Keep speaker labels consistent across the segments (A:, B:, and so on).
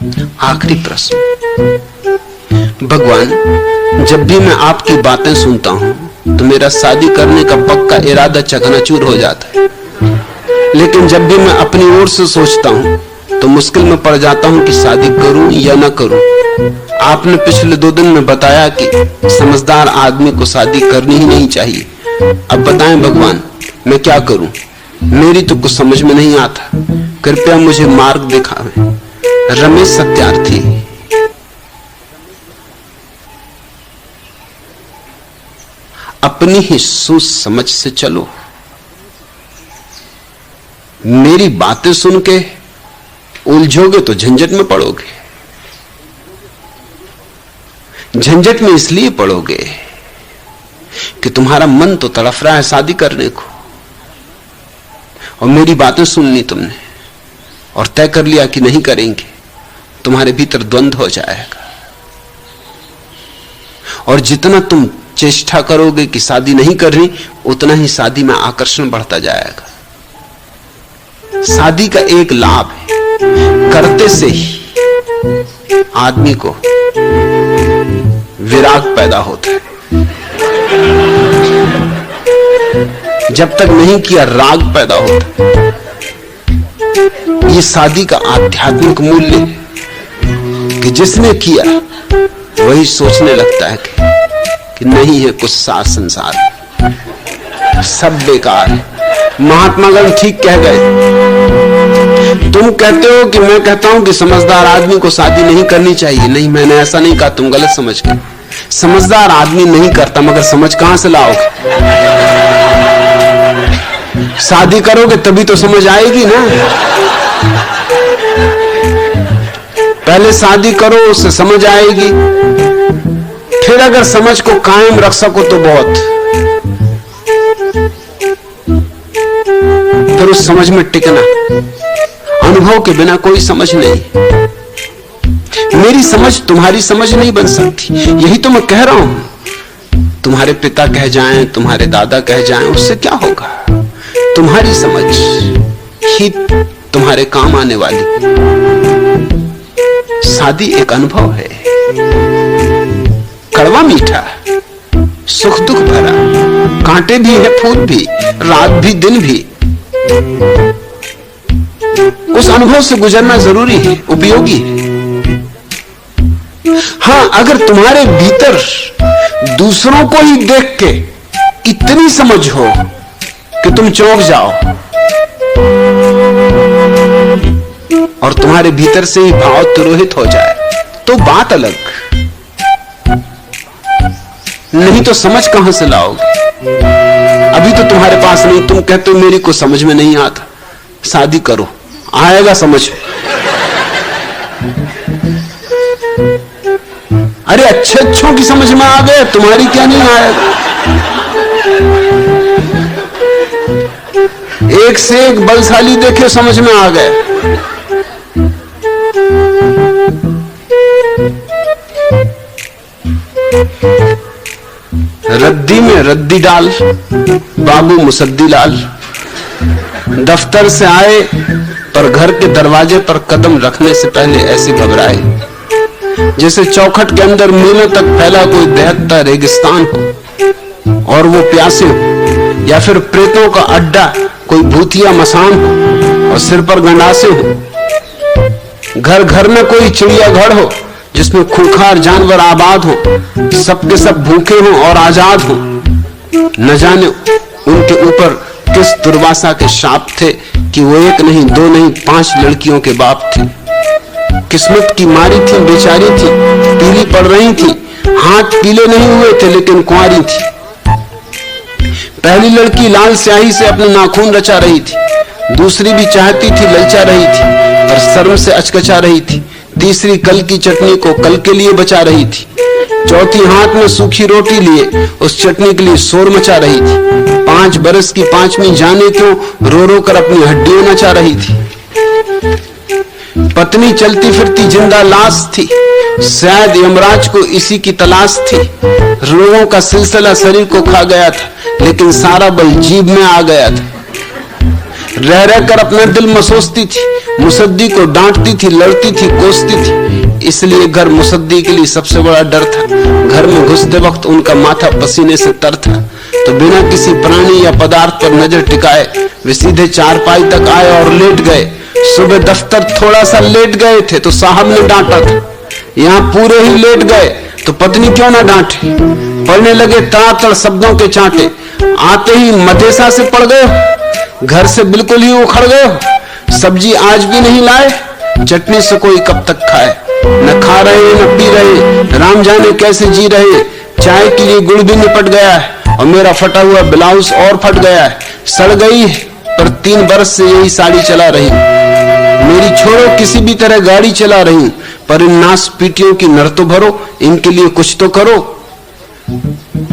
A: आखिरी प्रश्न। भगवान, जब भी मैं आपकी बातें सुनता हूं तो मेरा शादी करने का पक्का इरादा चकनाचूर हो जाता है, लेकिन जब भी मैं अपनी ओर से सोचता हूं तो मुश्किल में पड़ जाता हूं कि शादी करूं या ना करूं। आपने पिछले 2 दिन में बताया कि समझदार आदमी को शादी करनी ही नहीं चाहिए। अब बताएं भगवान, मैं क्या करूं? मेरी तो कुछ समझ में नहीं आता, कृपया मुझे मार्ग दिखाएं। रमेश सत्यार्थी। अपनी ही सोच समझ से चलो। मेरी बातें सुन के उलझोगे तो झंझट में पड़ोगे। झंझट में इसलिए पड़ोगे कि तुम्हारा मन तो तड़फ रहा है शादी करने को, और मेरी बातें सुननी तुमने और तय कर लिया कि नहीं करेंगे। तुम्हारे भीतर द्वंद्व हो जाएगा, और जितना तुम चेष्टा करोगे कि शादी नहीं करनी, उतना ही शादी में आकर्षण बढ़ता जाएगा। शादी का एक लाभ है, करते से ही आदमी को विराग पैदा होता है। जब तक नहीं किया राग पैदा होता है। ये शादी का आध्यात्मिक मूल्य है कि जिसने किया वही सोचने लगता है कि नहीं है कुछ साथ संसार, सब बेकार है। महात्मा गांधी ठीक कह गए। तुम कहते हो कि मैं कहता हूं कि समझदार आदमी को शादी नहीं करनी चाहिए। नहीं, मैंने ऐसा नहीं कहा, तुम गलत समझ गए। समझदार आदमी नहीं करता, मगर समझ कहां से लाओगे? शादी करोगे तभी तो समझ आएगी ना। पहले शादी करो, उससे समझ आएगी, फिर अगर समझ को कायम रख सको तो बहुत, फिर उस समझ में टिकना। अनुभव के बिना कोई समझ नहीं। मेरी समझ तुम्हारी समझ नहीं बन सकती, यही तो मैं कह रहा हूं। तुम्हारे पिता कह जाएं, तुम्हारे दादा कह जाएं, उससे क्या होगा? तुम्हारी समझ ही तुम्हारे काम आने वाली। शादी एक अनुभव है, कड़वा मीठा, सुख दुख भरा, कांटे भी है, फूल भी, रात भी दिन भी। उस अनुभव से गुजरना जरूरी है, उपयोगी है। हां, अगर तुम्हारे भीतर दूसरों को ही देख के इतनी समझ हो कि तुम चौंक जाओ, और तुम्हारे भीतर से ही भाव तिरोहित हो जाए, तो बात अलग। नहीं तो समझ कहां से लाओगे? अभी तो तुम्हारे पास नहीं। तुम कहते हो मेरी को समझ में नहीं आता, शादी करो, आएगा समझ। अरे अच्छों की समझ में आ गए, तुम्हारी क्या नहीं आएगा? एक से एक बलशाली देखे, समझ में आ गए। रद्दी में रद्दी डाल, बाबू मुसद्दी लाल। दफ्तर से आए पर घर के दरवाजे पर कदम रखने से पहले ऐसे घबराए जैसे चौखट के अंदर मीलों तक फैला कोई दहकता रेगिस्तान हो और वो प्यासे हो, या फिर प्रेतों का अड्डा कोई भूतिया मसान हो और सिर पर गंडासे हो। घर घर में कोई चिड़ियाघर हो जिसमें खूंखार जानवर आबाद हो, सबके सब भूखे हो और आजाद हो। न जाने उनके ऊपर किस दुर्वासा के शाप थे कि वो 1 नहीं 2 नहीं 5 लड़कियों के बाप थे। किस्मत की मारी थी, बेचारी थी, पीली पड़ रही थी, हाथ पीले नहीं हुए थे लेकिन कुंवारी थी। पहली लड़की लाल स्याही से अपने नाखून रचा रही थी, दूसरी भी चाहती थी, ललचा रही थी पर शर्म से अचकचा रही थी। तीसरी कल की चटनी को कल के लिए बचा रही थी। चौथी हाथ में सूखी रोटी लिए उस चटनी के लिए शोर मचा रही थी। 5 बरस की 5वीं जाने क्यों रो रो कर अपनी हड्डियां नचा रही थी। पत्नी चलती फिरती जिंदा लाश थी, शायद यमराज को इसी की तलाश थी। रोगों का सिलसिला शरीर को खा गया था लेकिन सारा बल जीभ में आ गया था। रह रह कर अपना दिल मसोसती थी, मुसद्दी को डांटती थी, लड़ती थी, कोसती थी। इसलिए घर मुसद्दी के लिए सबसे बड़ा डर था। घर में घुसते वक्त उनका माथा पसीने से तर था, तो बिना किसी प्राणी या पदार्थ पर नजर टिकाए वे सीधे चारपाई तक आए और लेट गए। सुबह दफ्तर थोड़ा सा लेट गए थे तो साहब ने डांटा था, यहाँ पूरे ही लेट गए तो पत्नी क्यों ना डांटे। पढ़ने लगे तड़ातड़ शब्दों के चांटे, आते ही मदेसा से पड़ गए, घर से बिल्कुल ही उखड़ गए। सब्जी आज भी नहीं लाए, चटनी से कोई कब तक खाए। न खा रहे न पी रहे, राम जाने कैसे जी रहे। चाय के लिए गुड़ भी निपट गया है और मेरा फटा हुआ ब्लाउज और फट गया है। सड़ गई पर 3 बरस से यही साड़ी चला रही। मेरी छोड़ो किसी भी तरह गाड़ी चला रही, पर इन नास पीटियों की नर तो भरो, इनके लिए कुछ तो करो।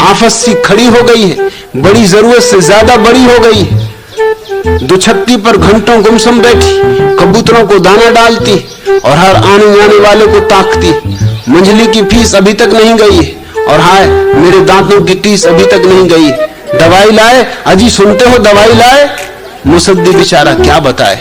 A: आफत सी खड़ी हो गई है, बड़ी जरूरत से ज्यादा बड़ी हो गई है। दुछत्ती पर घंटों गुमसुम बैठी, कबूतरों को दाना डालती और हर आने जाने वाले को ताकती। मंझली की फीस अभी तक नहीं गई है और हाय मेरे दांतों की टीस अभी तक नहीं गई। दवाई लाए? अजी सुनते हो दवाई लाए? मुसद्दी बेचारा क्या बताए,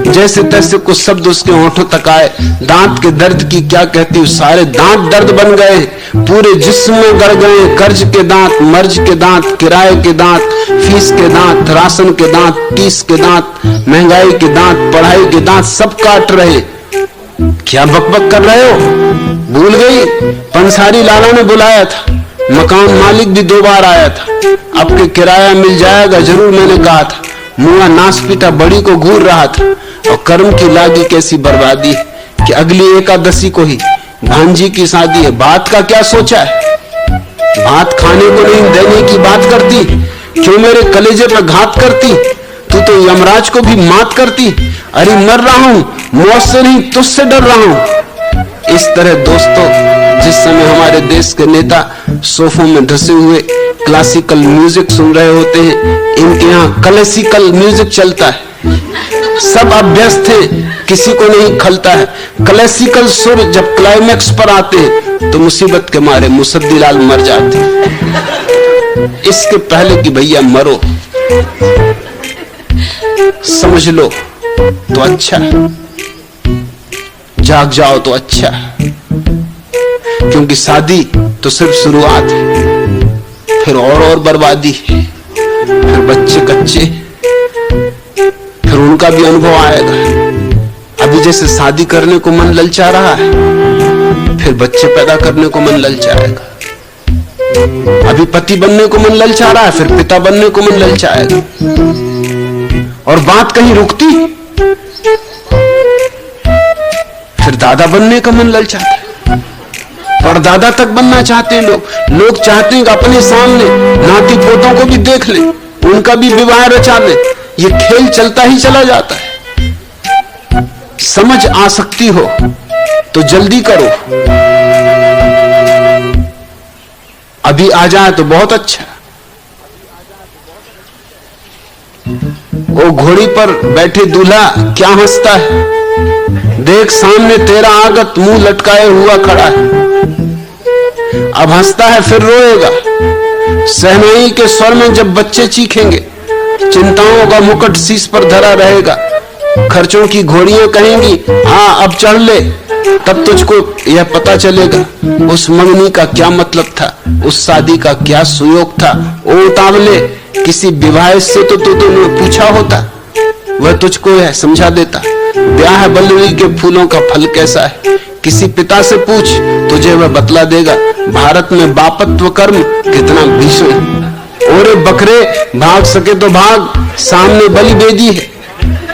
A: जैसे तैसे कुछ शब्द उसके होठों तक आए। दांत के दर्द की क्या कहती, सारे दांत दर्द बन गए, पूरे जिस्म में गड़ गए। कर्ज के दांत, मर्ज के दांत, किराए के दांत, फीस के दांत, राशन के दांत, टीस के दांत, महंगाई के दांत, पढ़ाई के दांत, सब काट रहे। क्या बकबक कर रहे हो? भूल गई? पंसारी लाला ने बुलाया था, मकान मालिक भी 2 बार आया था। अब के किराया मिल जाएगा जरूर मैंने कहा था। मुआ नासपीटा बड़ी को घूर रहा था और कर्म की लागी कैसी बर्बादी कि अगली एकादशी को ही भांजी की शादी है। बात का क्या सोचा है? भात खाने को नहीं देने की बात करती, क्यों मेरे कलेजे पर घात करती? तू तो यमराज को भी मात करती। अरे मर रहा हूं, मौत से नहीं तुझसे डर रहा हूं। इस तरह दोस्तों, जिस समय हमारे देश के नेता सोफों में धसे हुए क्लासिकल म्यूजिक सुन रहे होते हैं, इनके यहाँ क्लासिकल म्यूजिक चलता है। सब अभ्यस्त है, किसी को नहीं खलता है। क्लासिकल सुर जब क्लाइमेक्स पर आते हैं तो मुसीबत के मारे मुसद्दी लाल मर जाते हैं। इसके पहले कि भैया मरो, समझ लो तो अच्छा, जाग जाओ तो अच्छा, क्योंकि शादी तो सिर्फ शुरुआत है, फिर और बर्बादी, फिर बच्चे कच्चे, फिर उनका भी अनुभव आएगा। अभी जैसे शादी करने को मन ललचा रहा है, फिर बच्चे पैदा करने को मन ललचाएगा। अभी पति बनने को मन ललचा रहा है, फिर पिता बनने को मन ललचाएगा। और बात कहीं रुकती, फिर दादा बनने का मन ललचाता है, परदादा तक बनना चाहते हैं लोग। लोग चाहते हैं कि अपने सामने नाती पोतों को भी देख ले, उनका भी विवाह रचा ले। ये खेल चलता ही चला जाता है। समझ आ सकती हो तो जल्दी करो, अभी आ जाए तो बहुत अच्छा। वो घोड़ी पर बैठे दूल्हा क्या हंसता है, देख सामने तेरा आगत मुंह लटकाए हुआ खड़ा है। अब हंसता है फिर रोएगा। सहनाई के स्वर में जब बच्चे चीखेंगे, चिंताओं का मुकुट शीश पर धरा रहेगा, खर्चों की घोड़ियां कहेंगी हाँ अब चढ़ ले, तब तुझको यह पता चलेगा उस मंगनी का क्या मतलब था, उस शादी का क्या सुयोग था। ओ उतावले, किसी विवाह से तो तूने पूछा होता, वह तुझको यह समझा देता। ब्याह बल्लरी के फूलों का फल कैसा है, किसी पिता से पूछ, तुझे वह बतला देगा। भारत में बापत्व कर्म कितना भीषण। ओरे बकरे, भाग सके तो भाग, सामने बलि बेदी है।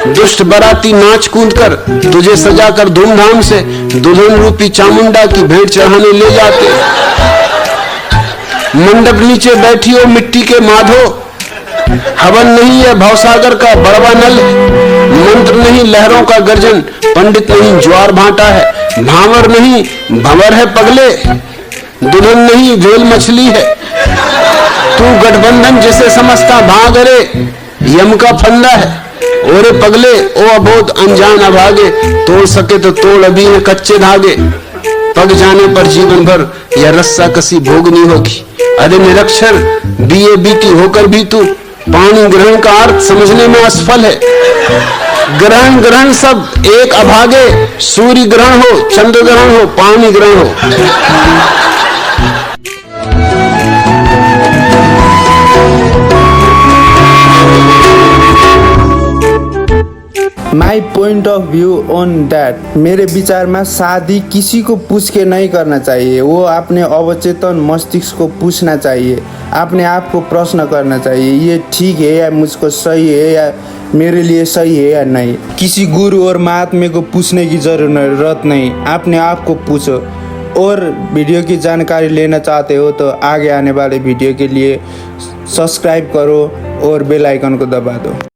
A: दुष्ट बराती नाच कूद कर तुझे सजाकर धूमधाम से दुल्हन रूपी चामुंडा की भेंट चढ़ाने ले जाते। मंडप नीचे बैठी हो मिट्टी के माधो, हवन नहीं है भवसागर का बड़वा नल, मंत्र नहीं लहरों का गर्जन, पंडित नहीं ज्वार भाटा है, भांवर नहीं भंवर है पगले, दुल्हन नहीं वेल मछली है। तू गठबंधन जिसे समझता भाग रे, यम का फंदा है। ओरे पगले, ओ अबोध अनजान अभागे, तोड़ सके तो तोड़ अभी है कच्चे धागे। पग जाने पर जीवन भर यह रस्सा कसी भोगनी होगी। अरे निरक्षर, बीए बीटी होकर भी तू पानी ग्रहण का अर्थ समझने में असफल है। ग्रहण ग्रहण सब एक अभागे, सूर्य ग्रहण हो, चंद्र ग्रहण हो, पानी ग्रहण हो।
B: My point of view on that, मेरे विचार में शादी किसी को पूछ के नहीं करना चाहिए। वो अपने अवचेतन मस्तिष्क को पूछना चाहिए, अपने आप को प्रश्न करना चाहिए, ये ठीक है या मुझको सही है या मेरे लिए सही है या नहीं। किसी गुरु और महात्मा को पूछने की जरूरत नहीं, अपने आप को पूछो। और वीडियो की जानकारी लेना चाहते हो तो आगे आने वाले वीडियो के लिए सब्सक्राइब करो और बेल आइकन को दबा दो।